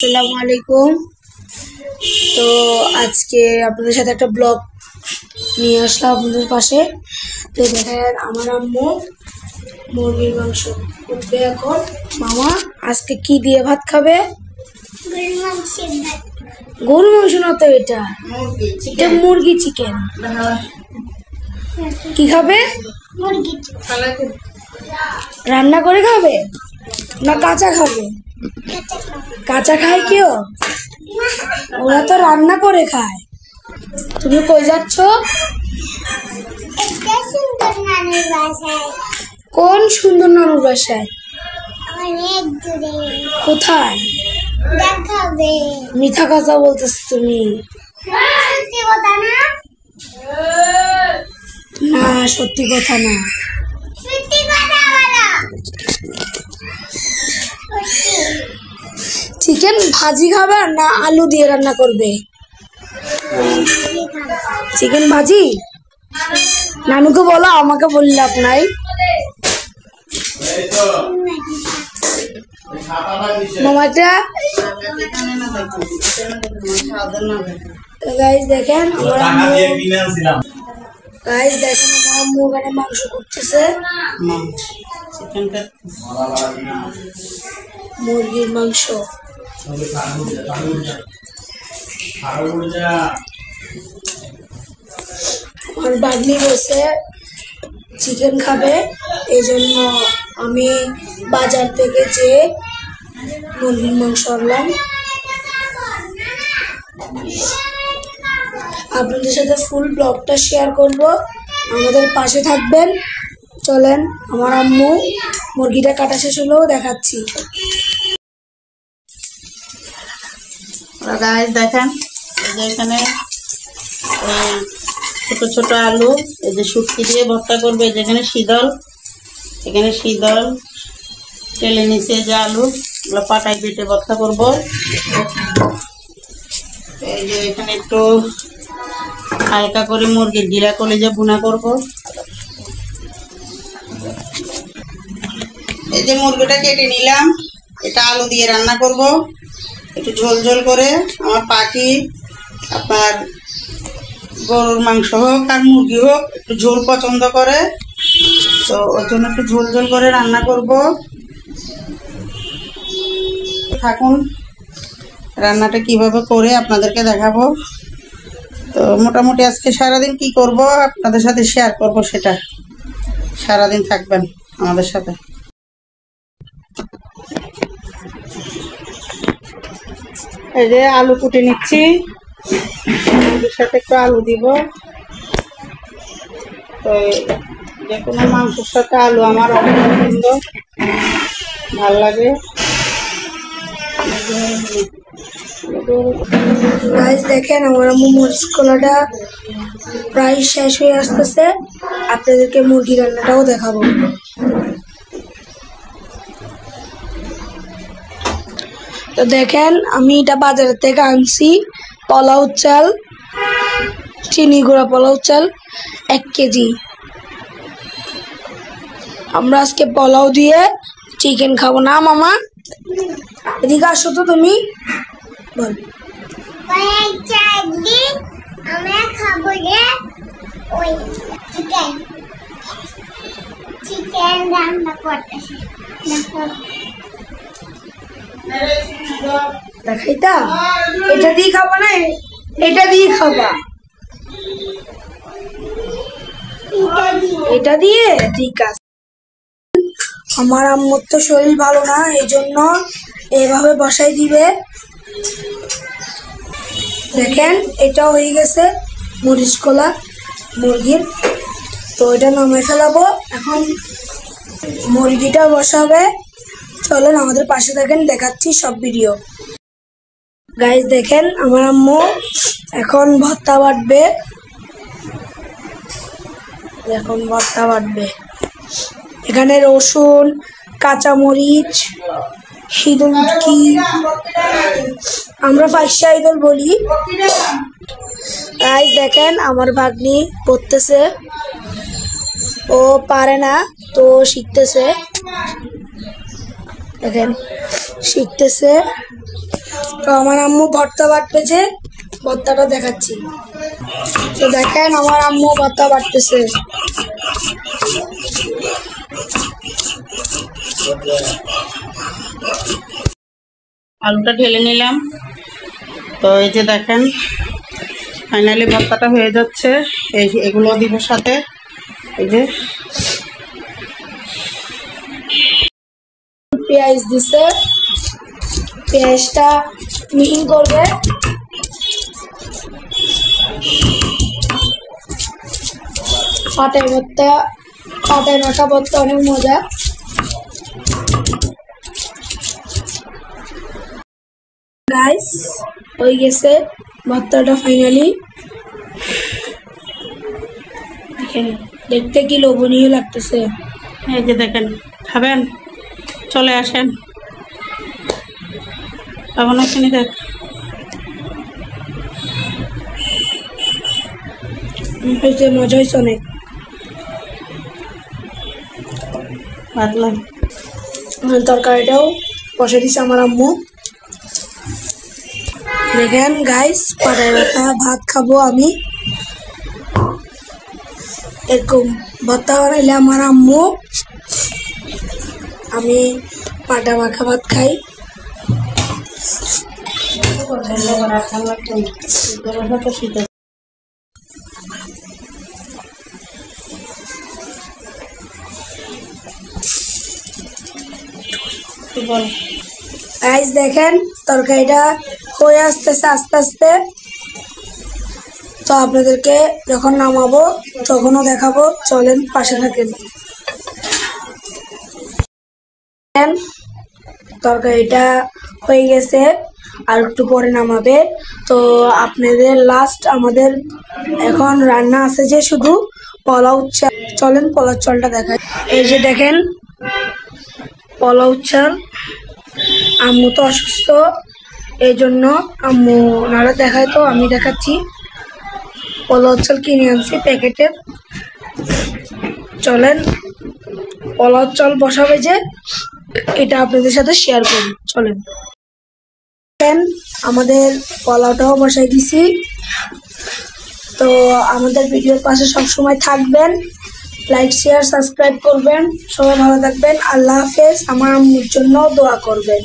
আসসালামু আলাইকুম। তো আজকে আপনাদের সাথে একটা ব্লগ নিয়ে আসলাম আপনাদের পাশে। তো দেখেন আমার আম্মু মুরগির মাংস উঠবে এখন। মামা আজকে কি দিয়ে ভাত খাবে? গরু মাংস না তো, এটা মুরগি চিকেন। কি খাবে? রান্না করে খাবে না কাঁচা খাবে? কাঁচা খায় কেউ? ওরা তো রান্না করে খায়। তুমি কই যাচ্ছ? কোন সুন্দর নানুর বাসায়? কোথায়? মিথ্যা কথা বলতেছ তুমি। না সত্যি কথা না। চিকেন ভাজি খাবে না আলু দিয়ে রান্না করবে? চিকেন ভাজি। নানুকে বলো, আমাকে বললে আপনাই। মামাটা গাইস দেখেন আমার আম্মু ওখানে মাংস করতেছে। মুরগির মাংস। আমার ভাগ্নি বসে চিকেন খাবে, এই জন্য আমি বাজার থেকে যে মুরগির মাংস আনলাম। আপনাদের সাথে ফুল ব্লগটা শেয়ার করব, আমাদের পাশে থাকবেন। চলেন, আমার আম্মু মুরগিটা কাটা শেষ হলেও দেখাচ্ছি। দেখেন এখানে ছোট ছোট আলু, এই যে শুটকি দিয়ে ভর্তা করবে। যেখানে শীতল, এখানে শীতল তেলে নিচে যে আলু, এগুলো পাটায় বেটে ভর্তা করব। এই যে এখানে একটু হালকা করে মুরগির জিরা কলিজা ভুনা করব। এই যে মুরগিটা কেটে নিলাম, এটা আলু দিয়ে রান্না করব একটু ঝোল ঝোল করে। আমার পাখি আপনার গরুর মাংস হোক আর মুরগি হোক একটু ঝোল পছন্দ করে, তো ওর জন্য একটু ঝোল ঝোল করে রান্না করব। থাকুন, রান্নাটা কিভাবে করে আপনাদেরকে দেখাবো। তো মোটামুটি আজকে সারাদিন কি করব আপনাদের সাথে শেয়ার করব, সেটা সারাদিন থাকবেন আমাদের সাথে। এই যে আলু কুটে নিচ্ছি, মুরগির সাথে একটু আলু দিব। তো যে কোনো মাংসের সাথে আলু আমার অনেক পছন্দ, ভাল লাগে। গাইস দেখেন আমার আম্মু মরিচ কলাটা প্রায় শেষ হয়ে আসতেছে, আপনাদেরকে মুরগি রান্নাটাও দেখাবো। তো দেখেন আমি এটা বাজার থেকে আনছি, পোলাও চাল, চিনি গুঁড়া পোলাও চাল 1 কেজি। আমরা আজকে পোলাও দিয়ে চিকেন খাবো। না মামা, এদিকে আসো তো তুমি, বল। আমরা খাবো যে ওই চিকেন চিকেন রান্না করতেছি। দেখাইতা, এটা দিয়ে খাবা না এটা দিয়ে খাবা? এটা দিয়ে ঠিক আছে। আমার আম্মুর তো শরীর ভালো না, এই জন্য এভাবে বসাই দিবে। দেখেন এটা হয়ে গেছে মরিচ কলা মুরগির। তো এটা নামে ফেলাবো, এখন মুরগিটা বসাবে। চলেন আমাদের পাশে থাকেন, দেখাচ্ছি সব ভিডিও। গাইস দেখেন আমার আম্মু এখন ভর্তা বাটবে, এখন ভর্তা বাটবে। এখানে রসুন, কাঁচামরিচ, শীতল কি আমরা ফাইসা ইদল বলি। গাইস দেখেন আমার ভাগ্নি পড়তেছে, ও পারে না তো শিখতেছে। দেখেন শিখতেছে। তো আমার আম্মু ভর্তা বাটতেছে, ভর্তাটা দেখাচ্ছি। তো দেখেন আমার আম্মু ভর্তা বাটতেছে। আলুটা ঢেলে নিলাম। তো এই যে দেখেন ফাইনালি ভর্তাটা হয়ে যাচ্ছে। এগুলো দিব সাথে। এই যে পেঁয়াজ দিছে, পেঁয়াজটা মিহিন করবে। পাটায় ভর্তা, পাটায় মাখা ভর্তা অনেক মজা। গাইস হয়ে গেছে ভর্তাটা ফাইনালি। দেখেন দেখতে কি লোভনীয় লাগতেছে। এই যে দেখেন, খাবেন? চলে আসেন। কেমন আছেন? দেখ হয়েছে, মজা হয়েছে অনেক। বাদলাম তরকারিটাও বসে দিছে আমার আম্মু। দেখেন গাইস পাটায় মাখা ভাত খাবো আমি। এরকম ভর্তা বানাইলে আমার আম্মু, আমি পাটা মাখা ভাত খাই। গাইস দেখেন তরকারিটা হয়ে আসতেছে আস্তে আস্তে। তো আপনাদেরকে যখন নামাবো তখনও দেখাবো, চলেন পাশে থাকেন। তরকারিটা হয়ে গেছে, আর একটু পরে নামাবে। তো আপনাদের লাস্ট আমাদের এখন রান্না আছে যে শুধু পোলাও চাল। চলেন পোলাও চালটা দেখাই। এই যে দেখেন পোলাও চাল। আম্মু তো অসুস্থ, এই জন্য আম্মু ওনারা দেখায়, তো আমি দেখাচ্ছি। পোলাও চাল কিনে আনছি প্যাকেটের। চলেন পোলাও চাল বসাবে যে এটা আপনাদের সাথে শেয়ার করি। চলেন আমাদের পোলাওটাও বসাই দিছি। তো আমাদের ভিডিওর পাশে সবসময় থাকবেন, লাইক শেয়ার সাবস্ক্রাইব করবেন। সবাই ভালো থাকবেন। আল্লাহ হাফেজ। আমার আম্মুর জন্য দোয়া করবেন।